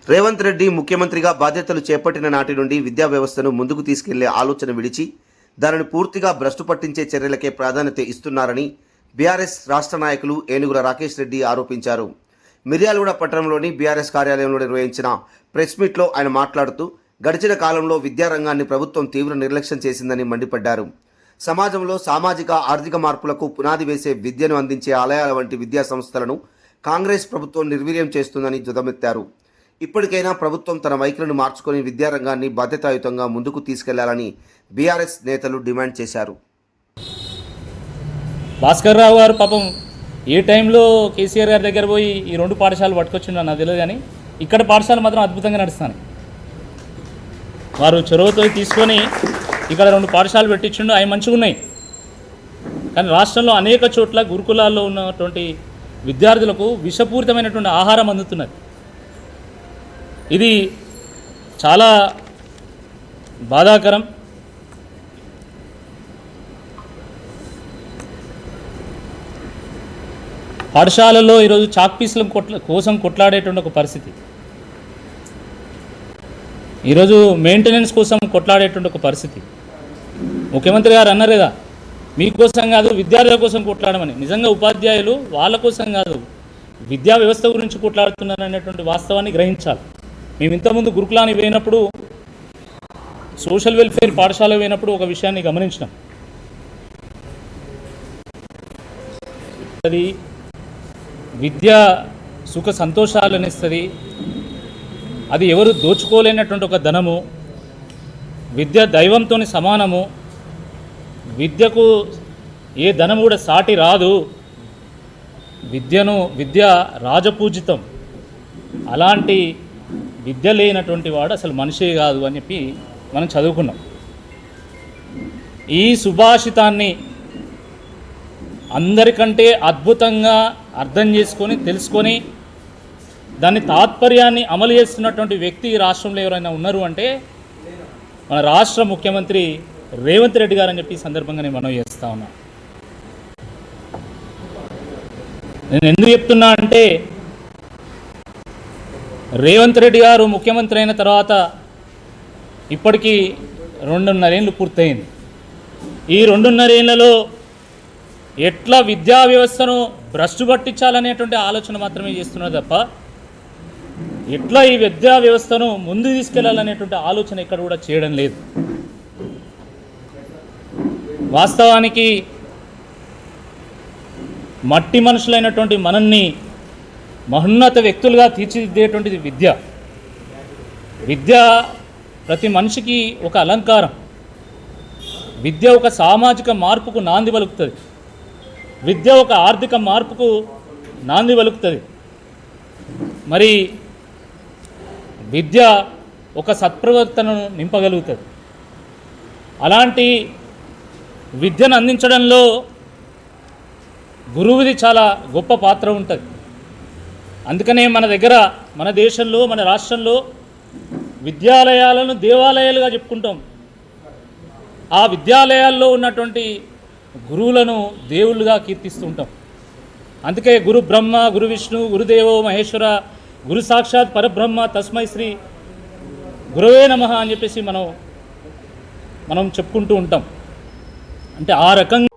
రేవంత్ రెడ్డి ముఖ్యమంత్రిగా బాధ్యతలు చేపట్టిన నాటి నుండి విద్యా వ్యవస్థను ముందుకు తీసుకెళ్లే ఆలోచన విడిచి దానిని పూర్తిగా భ్రష్టు పట్టించే చర్యలకే ప్రాధాన్యత ఇస్తున్నారని బీఆర్ఎస్ రాష్ట్ర నాయకులు ఏనుగుల రాకేష్ రెడ్డి ఆరోపించారు. మిర్యాలగూడ పట్టణంలోని బీఆర్ఎస్ కార్యాలయంలో నిర్వహించిన ప్రెస్ మీట్లో ఆయన మాట్లాడుతూ గడిచిన కాలంలో విద్యారంగాన్ని ప్రభుత్వం తీవ్ర నిర్లక్ష్యం చేసిందని మండిపడ్డారు. సమాజంలో సామాజిక ఆర్థిక మార్పులకు పునాది వేసే విద్యను అందించే ఆలయాల వంటి విద్యా సంస్థలను కాంగ్రెస్ ప్రభుత్వం నిర్వీర్యం చేస్తుందని ధ్వజమెత్తారు. ఇప్పటికైనా ప్రభుత్వం తన వైఖరిని మార్చుకొని విద్యారంగాన్ని బాధ్యతాయుతంగా ముందుకు తీసుకెళ్లాలని బీఆర్ఎస్ నేతలు డిమాండ్ చేశారు. భాస్కర్ రావు గారు పాపం ఏ టైంలో కేసీఆర్ గారి దగ్గర పోయి ఈ 2 పాఠశాలలు పట్టుకొచ్చిండో నాకు తెలియదు, కానీ ఇక్కడ పాఠశాల మాత్రం అద్భుతంగా నడుస్తాను. వారు చొరవతో తీసుకొని ఇక్కడ 2 పాఠశాలలు పెట్టించిండు, అవి మంచిగా ఉన్నాయి. కానీ రాష్ట్రంలో అనేక చోట్ల గురుకులాల్లో ఉన్నటువంటి విద్యార్థులకు విషపూరితమైనటువంటి ఆహారం అందుతున్నది. ఇది చాలా బాధాకరం. పాఠశాలలో ఈరోజు చాక్ పీసుల కోసం కొట్లాడేటువంటి ఒక పరిస్థితి, ఈరోజు మెయింటెనెన్స్ కోసం కొట్లాడేటువంటి ఒక పరిస్థితి. ముఖ్యమంత్రి గారు అన్నారు కదా, మీకోసం కాదు విద్యార్థుల కోసం కొట్లాడమని. నిజంగా ఉపాధ్యాయులు వాళ్ళ కోసం కాదు, విద్యా వ్యవస్థ గురించి కొట్లాడుతున్నారు అనేటువంటి వాస్తవాన్ని గ్రహించాలి. మేము ఇంతకుముందు గురుకులానికి పోయినప్పుడు, సోషల్ వెల్ఫేర్ పాఠశాల పోయినప్పుడు ఒక విషయాన్ని గమనించినాం. అది విద్యా సుఖ సంతోషాలను ఇస్తుంది. అది ఎవరు దోచుకోలేనటువంటి ఒక ధనము. విద్య దైవంతో సమానము. విద్యకు ఏ ధనము కూడా సాటి రాదు. విద్య రాజపూజితం. అలాంటి విద్య లేనటువంటి వాడు అసలు మనిషే కాదు అని చెప్పి మనం చదువుకున్నాం. ఈ సుభాషితాన్ని అందరికంటే అద్భుతంగా అర్థం చేసుకొని తెలుసుకొని దాని తాత్పర్యాన్ని అమలు చేస్తున్నటువంటి వ్యక్తి ఈ రాష్ట్రంలో ఎవరైనా ఉన్నారు అంటే మన రాష్ట్ర ముఖ్యమంత్రి రేవంత్ రెడ్డి గారు అని చెప్పి ఈ సందర్భంగా నేను మనవి చేస్తా ఉన్నా. నేను ఎందుకు చెప్తున్నా అంటే, రేవంత్ రెడ్డి గారు ముఖ్యమంత్రి అయిన తర్వాత ఇప్పటికీ 2.5 ఏళ్ళు పూర్తయింది. ఈ 2.5 ఏళ్లలో ఎట్లా విద్యా వ్యవస్థను భ్రష్టు పట్టించాలనేటువంటి ఆలోచన మాత్రమే చేస్తున్నారు తప్ప ఎట్లా ఈ విద్యా వ్యవస్థను ముందుకు తీసుకెళ్లాలనేటువంటి ఆలోచన ఇక్కడ కూడా చేయడం లేదు. వాస్తవానికి మట్టి మనుషులైనటువంటి మనల్ని మహోన్నత వ్యక్తులుగా తీర్చిదిద్దేటువంటిది విద్య. విద్య ప్రతి మనిషికి ఒక అలంకారం. విద్య ఒక సామాజిక మార్పుకు నాంది పలుకుతుంది. విద్య ఒక ఆర్థిక మార్పుకు నాంది పలుకుతుంది. మరి విద్య ఒక సత్ప్రవర్తనను నింపగలుగుతుంది. అలాంటి విద్యను అందించడంలో గురువుది చాలా గొప్ప పాత్ర ఉంటుంది. అందుకనే మన దగ్గర, మన దేశంలో, మన రాష్ట్రంలో విద్యాలయాలను దేవాలయాలుగా చెప్పుకుంటాం. ఆ విద్యాలయాల్లో ఉన్నటువంటి గురువులను దేవుళ్ళుగా కీర్తిస్తూ ఉంటాం. అందుకే గురు బ్రహ్మ, గురు విష్ణు, గురుదేవో మహేశ్వర, గురు సాక్షాత్ పరబ్రహ్మ తస్మై శ్రీ గురవే నమః అని చెప్పేసి మనం చెప్పుకుంటూ ఉంటాం. అంటే ఆ రకంగా